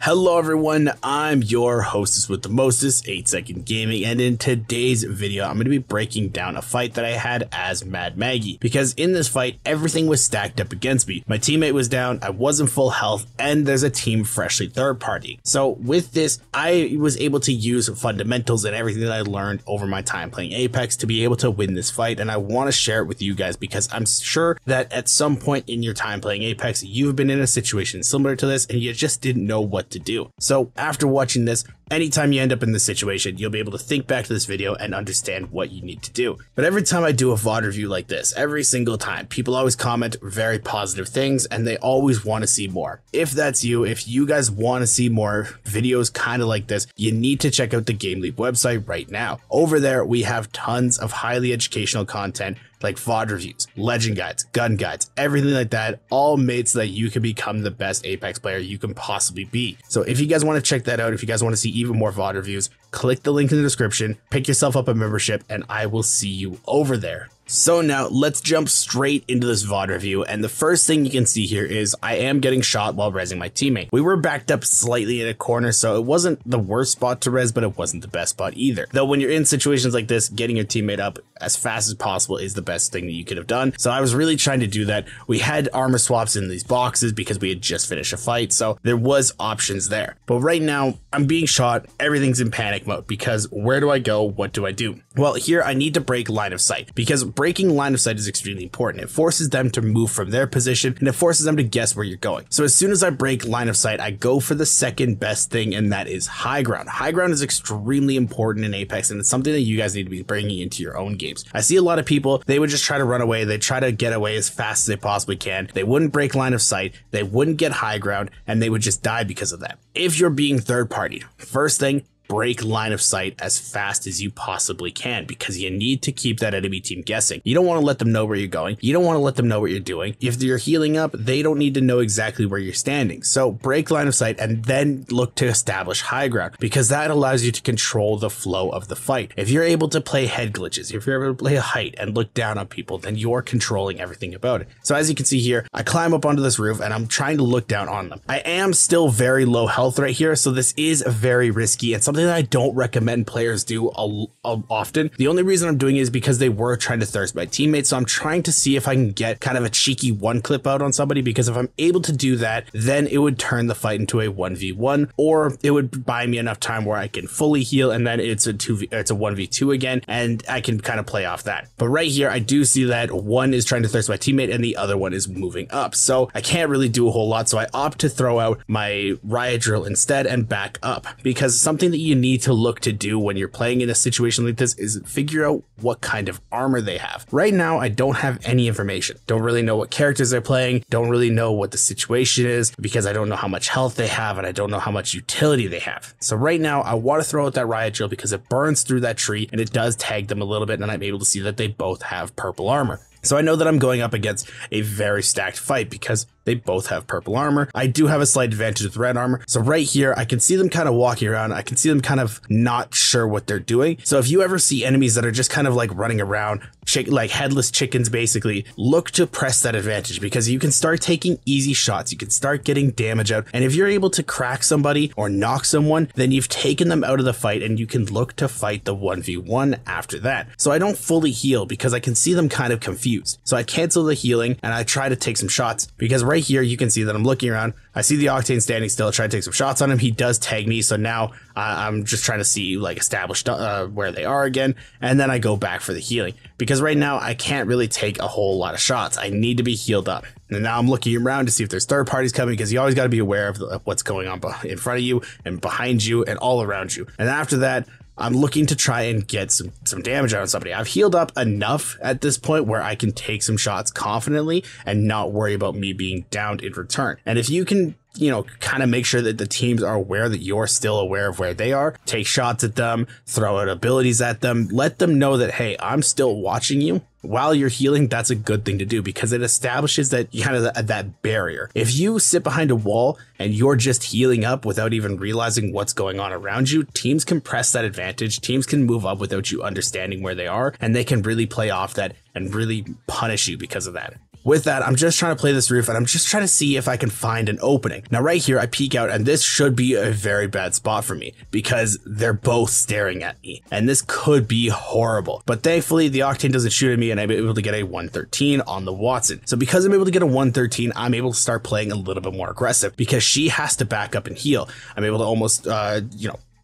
Hello everyone, I'm your hostess with the mostest, 8 Second Gaming, and in today's video I'm going to be breaking down a fight that I had as Mad Maggie, because in this fight everything was stacked up against me. My teammate was down, I wasn't full health, and there's a team freshly third party. So with this, I was able to use fundamentals and everything that I learned over my time playing Apex to be able to win this fight, and I want to share it with you guys because I'm sure that at some point in your time playing Apex you've been in a situation similar to this and you just didn't know what to do. So after watching this, anytime you end up in this situation, you'll be able to think back to this video and understand what you need to do. But every time I do a VOD review like this, every single time, people always comment very positive things and they always want to see more. If that's you, if you guys want to see more videos kind of like this, you need to check out the Game Leap website right now. Over there, we have tons of highly educational content like VOD reviews, legend guides, gun guides, everything like that, all made so that you can become the best Apex player you can possibly be. So if you guys want to check that out, if you guys want to see even more VOD reviews, click the link in the description, pick yourself up a membership, and I will see you over there. So now let's jump straight into this VOD review, and the first thing you can see here is I am getting shot while rezzing my teammate. We were backed up slightly in a corner, so it wasn't the worst spot to res, but it wasn't the best spot either. Though when you're in situations like this, getting your teammate up as fast as possible is the best thing that you could have done. So I was really trying to do that. We had armor swaps in these boxes because we had just finished a fight, so there was options there. But right now, I'm being shot, everything's in panic mode because where do I go? What do I do? Well, here I need to break line of sight because breaking line of sight is extremely important. It forces them to move from their position and it forces them to guess where you're going. So as soon as I break line of sight, I go for the second best thing, and that is high ground. High ground is extremely important in Apex, and it's something that you guys need to be bringing into your own games. I see a lot of people, they would just try to run away. They try to get away as fast as they possibly can. They wouldn't break line of sight. They wouldn't get high ground, and they would just die because of that. If you're being third party, first thing, break line of sight as fast as you possibly can because you need to keep that enemy team guessing. You don't want to let them know where you're going. You don't want to let them know what you're doing. If you're healing up, they don't need to know exactly where you're standing. So break line of sight and then look to establish high ground because that allows you to control the flow of the fight. If you're able to play head glitches, if you're able to play a height and look down on people, then you're controlling everything about it. So as you can see here, I climb up onto this roof and I'm trying to look down on them. I am still very low health right here, so this is very risky and something that I don't recommend players do often. The only reason I'm doing it is because they were trying to thirst my teammates, so I'm trying to see if I can get kind of a cheeky one clip out on somebody, because if I'm able to do that, then it would turn the fight into a 1v1, or it would buy me enough time where I can fully heal and then it's a 1v2 again, and I can kind of play off that. But right here, I do see that one is trying to thirst my teammate and the other one is moving up, so I can't really do a whole lot, so I opt to throw out my riot drill instead and back up, because something that you need to look to do when you're playing in a situation like this is figure out what kind of armor they have. Right now, I don't have any information. Don't really know what characters they're playing, don't really know what the situation is because I don't know how much health they have and I don't know how much utility they have. So right now, I want to throw out that riot drill because it burns through that tree and it does tag them a little bit, and I'm able to see that they both have purple armor. So I know that I'm going up against a very stacked fight because they both have purple armor. I do have a slight advantage with red armor. So right here, I can see them kind of walking around. I can see them kind of not sure what they're doing. So if you ever see enemies that are just kind of like running around, like headless chickens, basically, look to press that advantage because you can start taking easy shots. You can start getting damage out. And if you're able to crack somebody or knock someone, then you've taken them out of the fight and you can look to fight the 1v1 after that. So I don't fully heal because I can see them kind of confused. So I cancel the healing and I try to take some shots because right here, you can see that I'm looking around. I see the Octane standing still. I try to take some shots on him. He does tag me. So now I'm just trying to see, like, establish where they are again. And then I go back for the healing because right now I can't really take a whole lot of shots. I need to be healed up. And now I'm looking around to see if there's third parties coming because you always got to be aware of what's going on in front of you and behind you and all around you. And after that, I'm looking to try and get some damage out on somebody. I've healed up enough at this point where I can take some shots confidently and not worry about me being downed in return. And if you can, you know, kind of make sure that the teams are aware that you're still aware of where they are, take shots at them, throw out abilities at them, let them know that, hey, I'm still watching you. While you're healing, that's a good thing to do because it establishes that kind of that barrier. If you sit behind a wall and you're just healing up without even realizing what's going on around you, teams can press that advantage. Teams can move up without you understanding where they are, and they can really play off that and really punish you because of that. with that, I'm just trying to play this roof and I'm just trying to see if I can find an opening. Now right here, I peek out and this should be a very bad spot for me because they're both staring at me and this could be horrible. But thankfully the Octane doesn't shoot at me and I'm able to get a 113 on the Wattson. So because I'm able to get a 113, I'm able to start playing a little bit more aggressive because she has to back up and heal. I'm able to almost,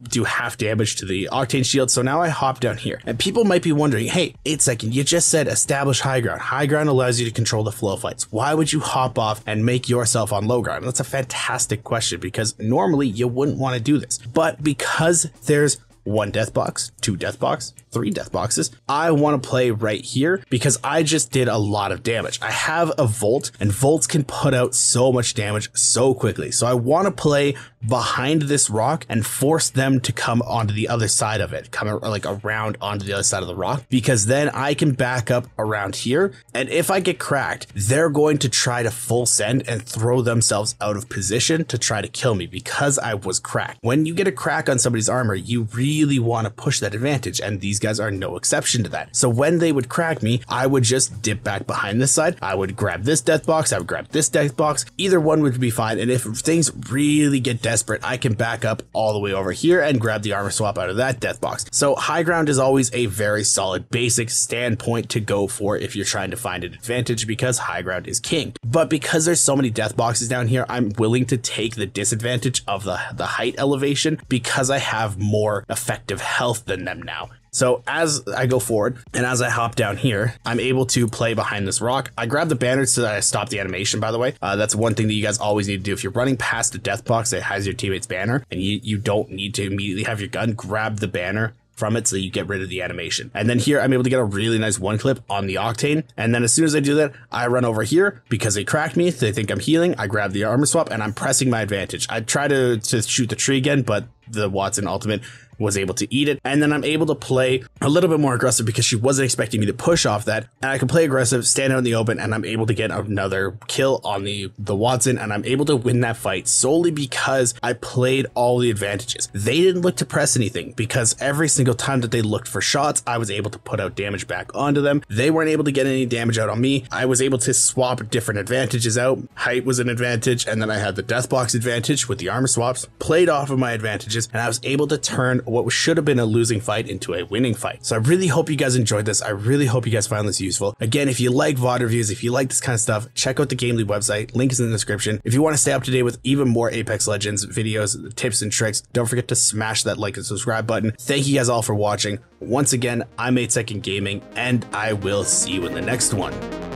do half damage to the Octane shield. So now I hop down here and people might be wondering, hey, 8 Second, you just said establish high ground. High ground allows you to control the flow of fights. Why would you hop off and make yourself on low ground? That's a fantastic question because normally you wouldn't want to do this, but because there's 1 death box, 2 death box, 3 death boxes, I want to play right here because I just did a lot of damage. I have a Volt and Volts can put out so much damage so quickly. So I want to play behind this rock and force them to come onto the other side of it, come like around onto the other side of the rock, because then I can back up around here. And if I get cracked, they're going to try to full send and throw themselves out of position to try to kill me because I was cracked. When you get a crack on somebody's armor, you really want to push that advantage, and these guys are no exception to that. So when they would crack me, I would just dip back behind this side. I would grab this death box, I would grab this death box. Either one would be fine. And if things really get desperate, I can back up all the way over here and grab the armor swap out of that death box. So high ground is always a very solid basic standpoint to go for if you're trying to find an advantage because high ground is king. But because there's so many death boxes down here, I'm willing to take the disadvantage of the height elevation because I have more effective health than them now. So as I go forward and as I hop down here, I'm able to play behind this rock. I grab the banner so that I stop the animation, by the way. That's one thing that you guys always need to do. If you're running past a death box that has your teammate's banner and you don't need to immediately have your gun, grab the banner from it so you get rid of the animation. And then here I'm able to get a really nice one clip on the Octane. And then as soon as I do that, I run over here because they cracked me. They think I'm healing. I grab the armor swap and I'm pressing my advantage. I try to shoot the tree again, but the Wattson ultimate was able to eat it. And then I'm able to play a little bit more aggressive because she wasn't expecting me to push off that. And I can play aggressive, stand out in the open, and I'm able to get another kill on the Wattson, and I'm able to win that fight solely because I played all the advantages. They didn't look to press anything because every single time that they looked for shots, I was able to put out damage back onto them. They weren't able to get any damage out on me. I was able to swap different advantages out. Height was an advantage, and then I had the death box advantage with the armor swaps, played off of my advantages, and I was able to turn what should have been a losing fight into a winning fight. So I really hope you guys enjoyed this. I really hope you guys found this useful. Again, if you like VOD reviews, if you like this kind of stuff, check out the Gamely website. Link is in the description. If you want to stay up to date with even more Apex Legends videos, tips and tricks, don't forget to smash that like and subscribe button. Thank you guys all for watching. Once again, I'm 8 Second Gaming, and I will see you in the next one.